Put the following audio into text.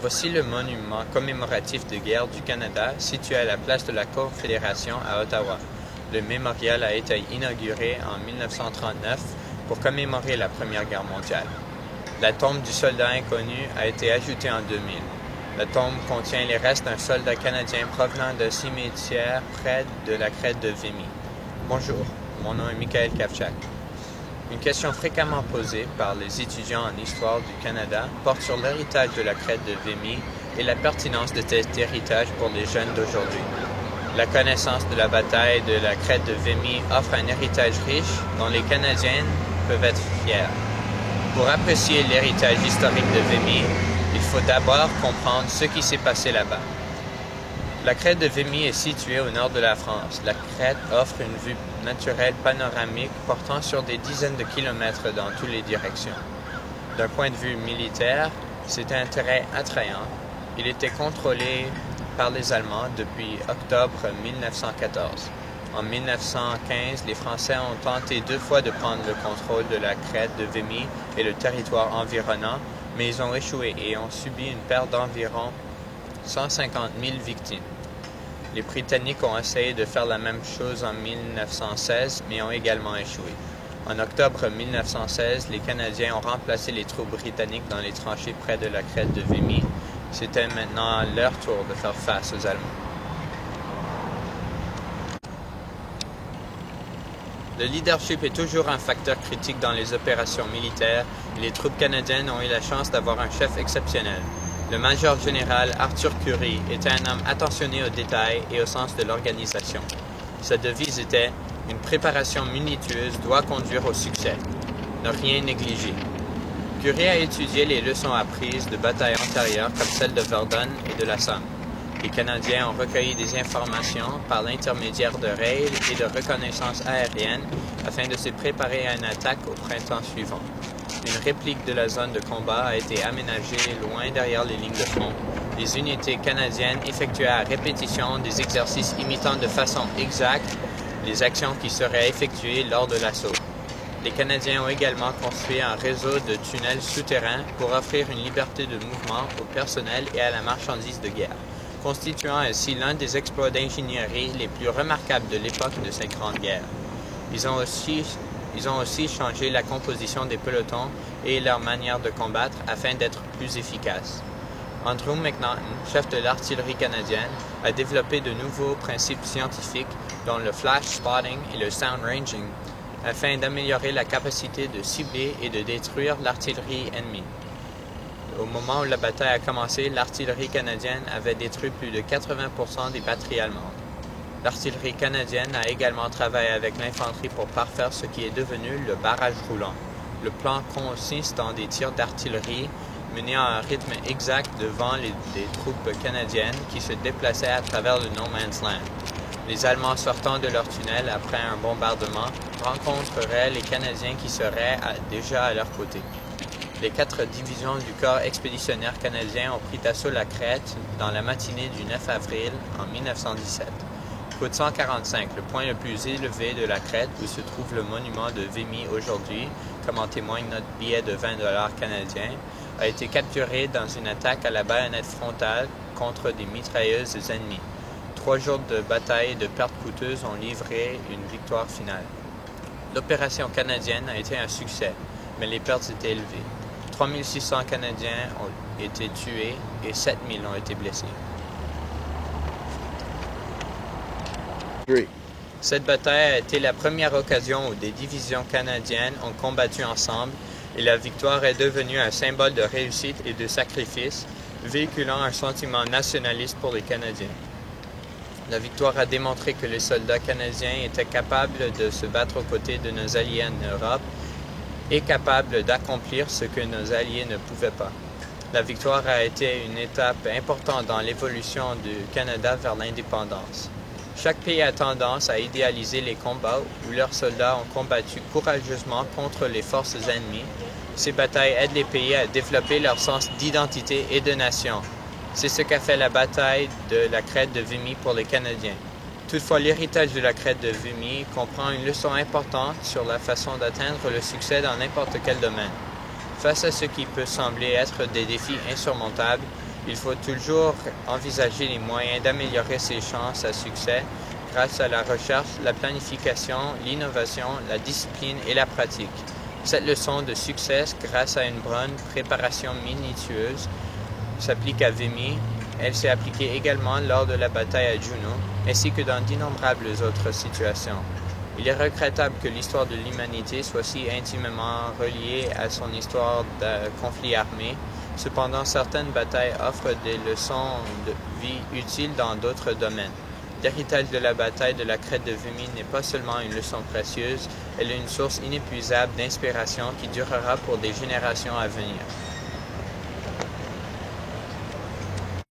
Voici le monument commémoratif de guerre du Canada situé à la place de la Confédération à Ottawa. Le mémorial a été inauguré en 1939 pour commémorer la Première Guerre mondiale. La tombe du soldat inconnu a été ajoutée en 2000. La tombe contient les restes d'un soldat canadien provenant d'un cimetière près de la crête de Vimy. Bonjour, mon nom est Michael Kavchak. Une question fréquemment posée par les étudiants en histoire du Canada porte sur l'héritage de la crête de Vimy et la pertinence de cet héritage pour les jeunes d'aujourd'hui. La connaissance de la bataille de la crête de Vimy offre un héritage riche dont les Canadiens peuvent être fiers. Pour apprécier l'héritage historique de Vimy, il faut d'abord comprendre ce qui s'est passé là-bas. La crête de Vimy est située au nord de la France. La crête offre une vue naturelle panoramique portant sur des dizaines de kilomètres dans toutes les directions. D'un point de vue militaire, c'est un terrain attrayant. Il était contrôlé par les Allemands depuis octobre 1914. En 1915, les Français ont tenté 2 fois de prendre le contrôle de la crête de Vimy et le territoire environnant, mais ils ont échoué et ont subi une perte d'environ 150 000 victimes. Les Britanniques ont essayé de faire la même chose en 1916, mais ont également échoué. En octobre 1916, les Canadiens ont remplacé les troupes britanniques dans les tranchées près de la crête de Vimy. C'était maintenant leur tour de faire face aux Allemands. Le leadership est toujours un facteur critique dans les opérations militaires et les troupes canadiennes ont eu la chance d'avoir un chef exceptionnel. Le major général Arthur Currie était un homme attentionné aux détails et au sens de l'organisation. Sa devise était « Une préparation minutieuse doit conduire au succès. Ne rien négliger ». Currie a étudié les leçons apprises de batailles antérieures comme celle de Verdun et de la Somme. Les Canadiens ont recueilli des informations par l'intermédiaire de rails et de reconnaissance aérienne afin de se préparer à une attaque au printemps suivant. Une réplique de la zone de combat a été aménagée loin derrière les lignes de front. Les unités canadiennes effectuaient à répétition des exercices imitant de façon exacte les actions qui seraient effectuées lors de l'assaut. Les Canadiens ont également construit un réseau de tunnels souterrains pour offrir une liberté de mouvement au personnel et à la marchandise de guerre, constituant ainsi l'un des exploits d'ingénierie les plus remarquables de l'époque de cette grande guerre. Ils ont aussi changé la composition des pelotons et leur manière de combattre afin d'être plus efficaces. Andrew McNaughton, chef de l'artillerie canadienne, a développé de nouveaux principes scientifiques dont le flash spotting et le sound ranging afin d'améliorer la capacité de cibler et de détruire l'artillerie ennemie. Au moment où la bataille a commencé, l'artillerie canadienne avait détruit plus de 80% des batteries allemandes. L'artillerie canadienne a également travaillé avec l'infanterie pour parfaire ce qui est devenu le barrage roulant. Le plan consiste en des tirs d'artillerie menés à un rythme exact devant des troupes canadiennes qui se déplaçaient à travers le No Man's Land. Les Allemands sortant de leur tunnel après un bombardement rencontreraient les Canadiens qui seraient déjà à leur côté. Les 4 divisions du corps expéditionnaire canadien ont pris d'assaut la crête dans la matinée du 9 avril en 1917. Côte 145, le point le plus élevé de la crête où se trouve le monument de Vimy aujourd'hui, comme en témoigne notre billet de 20 $ canadien, a été capturé dans une attaque à la baïonnette frontale contre des mitrailleuses ennemies. 3 jours de bataille et de pertes coûteuses ont livré une victoire finale. L'opération canadienne a été un succès, mais les pertes étaient élevées. 3600 Canadiens ont été tués et 7000 ont été blessés. Cette bataille a été la première occasion où des divisions canadiennes ont combattu ensemble et la victoire est devenue un symbole de réussite et de sacrifice, véhiculant un sentiment nationaliste pour les Canadiens. La victoire a démontré que les soldats canadiens étaient capables de se battre aux côtés de nos alliés en Europe et capables d'accomplir ce que nos alliés ne pouvaient pas. La victoire a été une étape importante dans l'évolution du Canada vers l'indépendance. Chaque pays a tendance à idéaliser les combats où leurs soldats ont combattu courageusement contre les forces ennemies. Ces batailles aident les pays à développer leur sens d'identité et de nation. C'est ce qu'a fait la bataille de la crête de Vimy pour les Canadiens. Toutefois, l'héritage de la crête de Vimy comprend une leçon importante sur la façon d'atteindre le succès dans n'importe quel domaine. Face à ce qui peut sembler être des défis insurmontables, Il faut toujours envisager les moyens d'améliorer ses chances à succès grâce à la recherche, la planification, l'innovation, la discipline et la pratique. Cette leçon de succès, grâce à une bonne préparation minutieuse, s'applique à Vimy. Elle s'est appliquée également lors de la bataille à Juno, ainsi que dans d'innombrables autres situations. Il est regrettable que l'histoire de l'humanité soit si intimement reliée à son histoire de conflit armé. Cependant, certaines batailles offrent des leçons de vie utiles dans d'autres domaines. L'héritage de la bataille de la crête de Vimy n'est pas seulement une leçon précieuse, elle est une source inépuisable d'inspiration qui durera pour des générations à venir.